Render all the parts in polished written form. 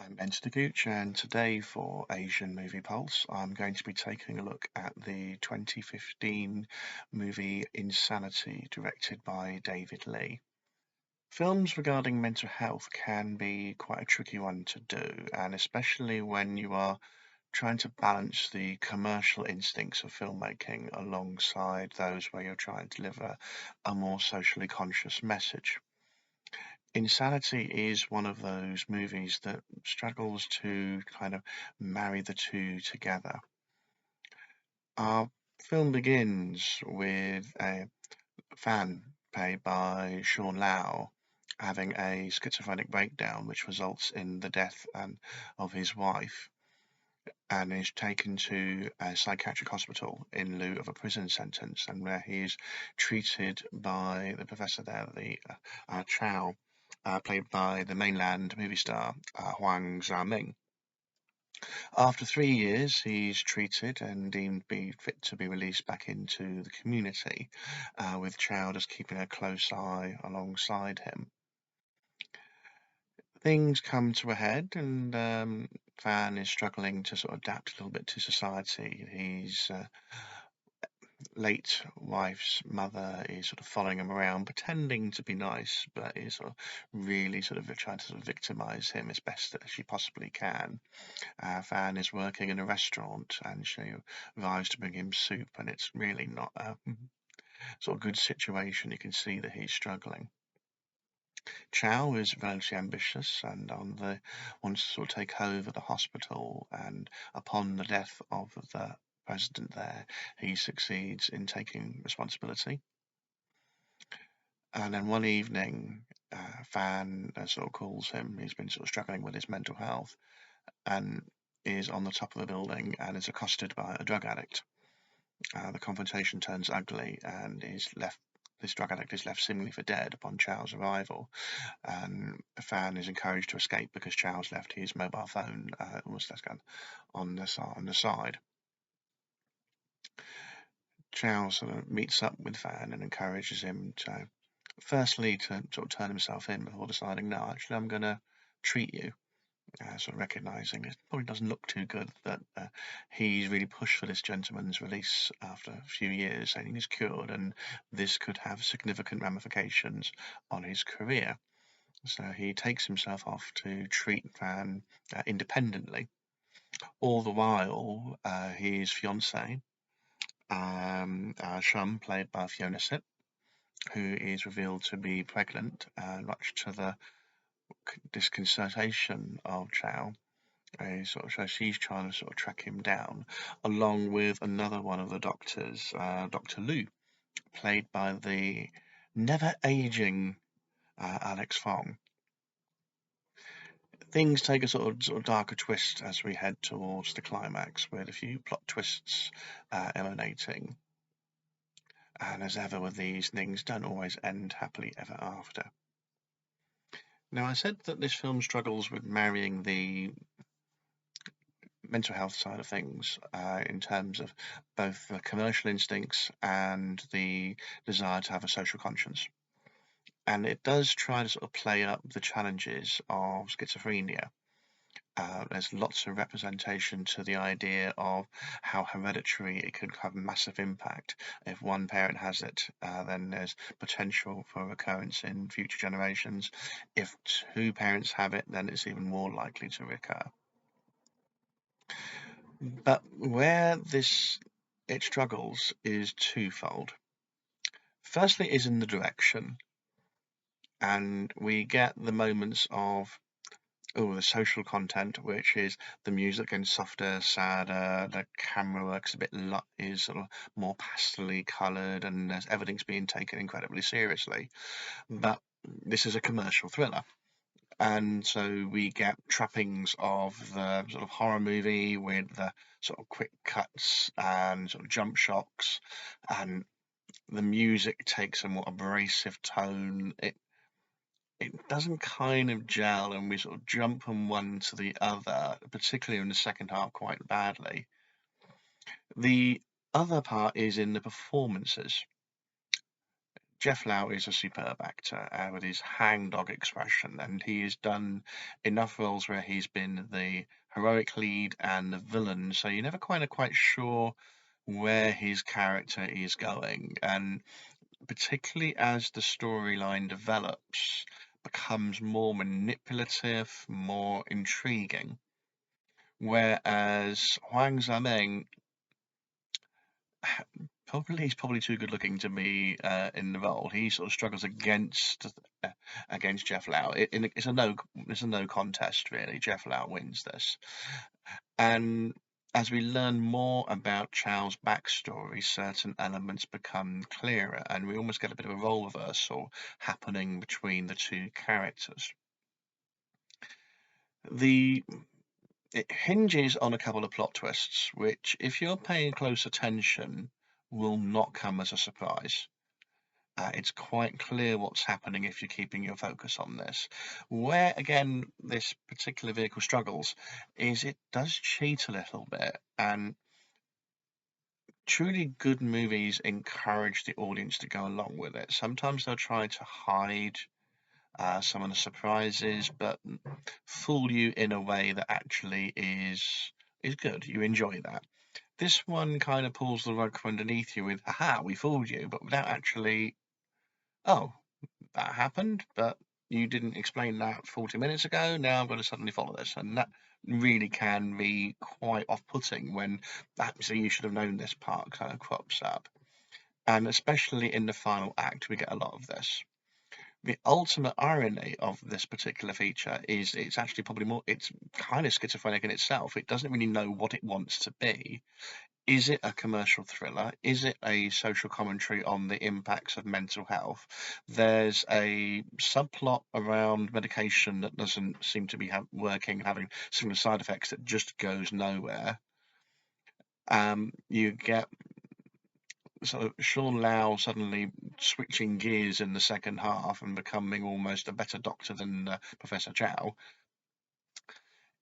I'm Ben Stykuc, and today for Asian Movie Pulse, I'm going to be taking a look at the 2015 movie Insanity, directed by David Lee. Films regarding mental health can be quite a tricky one to do, and especially when you are trying to balance the commercial instincts of filmmaking alongside those where you're trying to deliver a more socially conscious message. Insanity is one of those movies that struggles to kind of marry the two together. Our film begins with a fan played by Sean Lau having a schizophrenic breakdown, which results in the death of his wife, and is taken to a psychiatric hospital in lieu of a prison sentence, and where he is treated by the professor there, the Chow, played by the mainland movie star Huang Xiaoming. After 3 years, he's treated and deemed be fit to be released back into the community, with Chow just keeping a close eye alongside him. Things come to a head, and Fan is struggling to sort of adapt a little bit to society. His late wife's mother is sort of following him around, pretending to be nice, but is sort of really sort of trying to sort of victimize him as best as she possibly can. Fan is working in a restaurant, and she arrives to bring him soup, and it's really not a sort of good situation. You can see that he's struggling. Chow is relatively ambitious and wants to sort of take over the hospital, and upon the death of the president there, he succeeds in taking responsibility. And then one evening, Fan sort of calls him. He's been sort of struggling with his mental health and is on the top of the building and is accosted by a drug addict. The confrontation turns ugly, and this drug addict is left seemingly for dead upon Chow's arrival, and Fan is encouraged to escape because Chow's left his mobile phone on the side. Chow sort of meets up with Fan and encourages him to, firstly, to sort of turn himself in before deciding, no, actually, I'm going to treat you. Sort of recognising it probably doesn't look too good that he's really pushed for this gentleman's release after a few years, saying he's cured, and this could have significant ramifications on his career. So he takes himself off to treat Van independently. All the while, his fiancée, Shum, played by Fiona Sip, who is revealed to be pregnant, much to the disconcertation of Chow. So she's trying to sort of track him down, along with another one of the doctors, Dr. Lu, played by the never-aging Alex Fong. Things take a sort of darker twist as we head towards the climax, with a few plot twists emanating. And as ever with these things, don't always end happily ever after. Now, I said that this film struggles with marrying the mental health side of things in terms of both the commercial instincts and the desire to have a social conscience. And it does try to sort of play up the challenges of schizophrenia. There's lots of representation to the idea of how hereditary it can have massive impact. If one parent has it, then there's potential for recurrence in future generations. If two parents have it, then it's even more likely to recur. But where it struggles is twofold. Firstly is in the direction, and we get the moments of the social content, which is the music getting softer, sadder, the camera work's a bit is sort of more pastely coloured, and everything's being taken incredibly seriously. But this is a commercial thriller. And so we get trappings of the sort of horror movie with the sort of quick cuts and sort of jump shocks, and the music takes a more abrasive tone. It doesn't kind of gel, and we sort of jump from one to the other, particularly in the second half, quite badly. The other part is in the performances. Jeff Lau is a superb actor with his hangdog expression, and he has done enough roles where he's been the heroic lead and the villain, so you're never quite sure where his character is going. And particularly as the storyline develops, becomes more manipulative, more intriguing. Whereas Huang Xiaoming he's probably too good looking to be in the role. He sort of struggles uh, against Jeff Lau. It's a no contest really. Jeff Lau wins this, and as we learn more about Chow's backstory, certain elements become clearer, and we almost get a bit of a role reversal happening between the two characters. The It hinges on a couple of plot twists, which, if you're paying close attention, will not come as a surprise. It's quite clear what's happening if you're keeping your focus on this. Where, again, this particular vehicle struggles is it does cheat a little bit, and truly good movies encourage the audience to go along with it. Sometimes they'll try to hide some of the surprises, but fool you in a way that actually is good. You enjoy that. This one kind of pulls the rug from underneath you with, "Aha, we fooled you," but without actually, "Oh, that happened, but you didn't explain that 40 minutes ago. Now I'm going to suddenly follow this," and that really can be quite off-putting when actually you should have known this part kind of crops up. And especially in the final act, we get a lot of this. The ultimate irony of this particular feature is it's actually probably more, it's kind of schizophrenic in itself. It doesn't really know what it wants to be. Is it a commercial thriller? Is it a social commentary on the impacts of mental health? There's a subplot around medication that doesn't seem to be working, having similar side effects that just goes nowhere. You get sort of Sean Lau suddenly switching gears in the second half and becoming almost a better doctor than Professor Chow.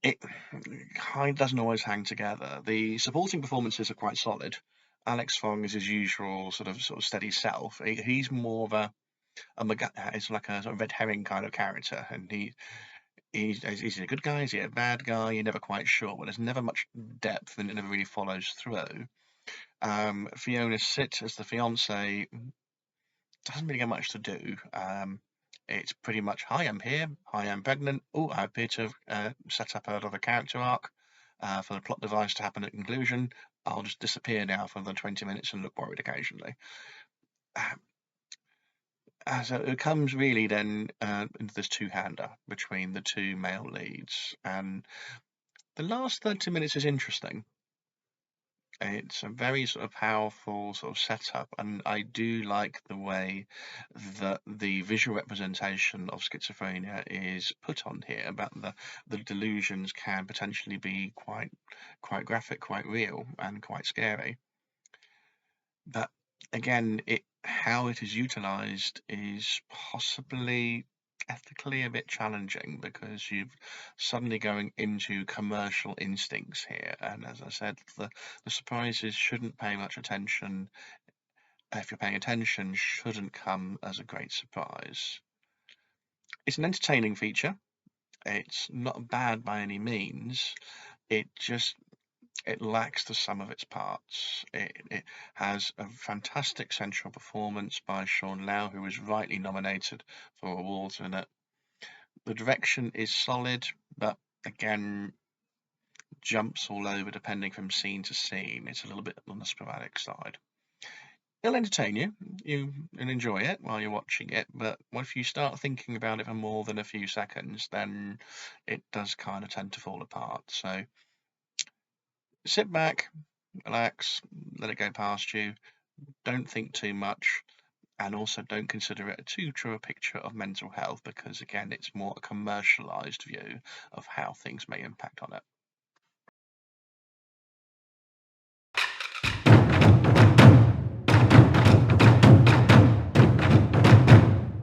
It kind of doesn't always hang together. The supporting performances are quite solid. Alex Fong is his usual sort of steady self. He's more of it's like a sort of red herring kind of character, and he's a good guy, is he a bad guy? You're never quite sure. But there's never much depth, and it never really follows through. Fiona Sit as the fiance doesn't really get much to do. It's pretty much, "Hi, I'm here. Hi, I'm pregnant. Oh, I appear to have set up another character arc for the plot device to happen at conclusion. I'll just disappear now for another 20 minutes and look worried occasionally." So it comes really then into this two-hander between the two male leads, and the last 30 minutes is interesting. It's a very sort of powerful sort of setup, and I do like the way that the visual representation of schizophrenia is put on here. About the delusions can potentially be quite graphic, quite real, and quite scary. But again, it how it is utilized is possibly ethically a bit challenging because you've suddenly going into commercial instincts here. And as I said, the surprises shouldn't pay much attention. If you're paying attention, shouldn't come as a great surprise. It's an entertaining feature. It's not bad by any means. It lacks the sum of its parts. It has a fantastic central performance by Sean Lau, who was rightly nominated for awards in it. The direction is solid, but again, jumps all over depending from scene to scene. It's a little bit on the sporadic side. It'll entertain you. You will enjoy it while you're watching it, but if you start thinking about it for more than a few seconds, then it does kind of tend to fall apart. So sit back, relax, let it go past you. Don't think too much, and also don't consider it too true a picture of mental health because, again, it's more a commercialized view of how things may impact on it.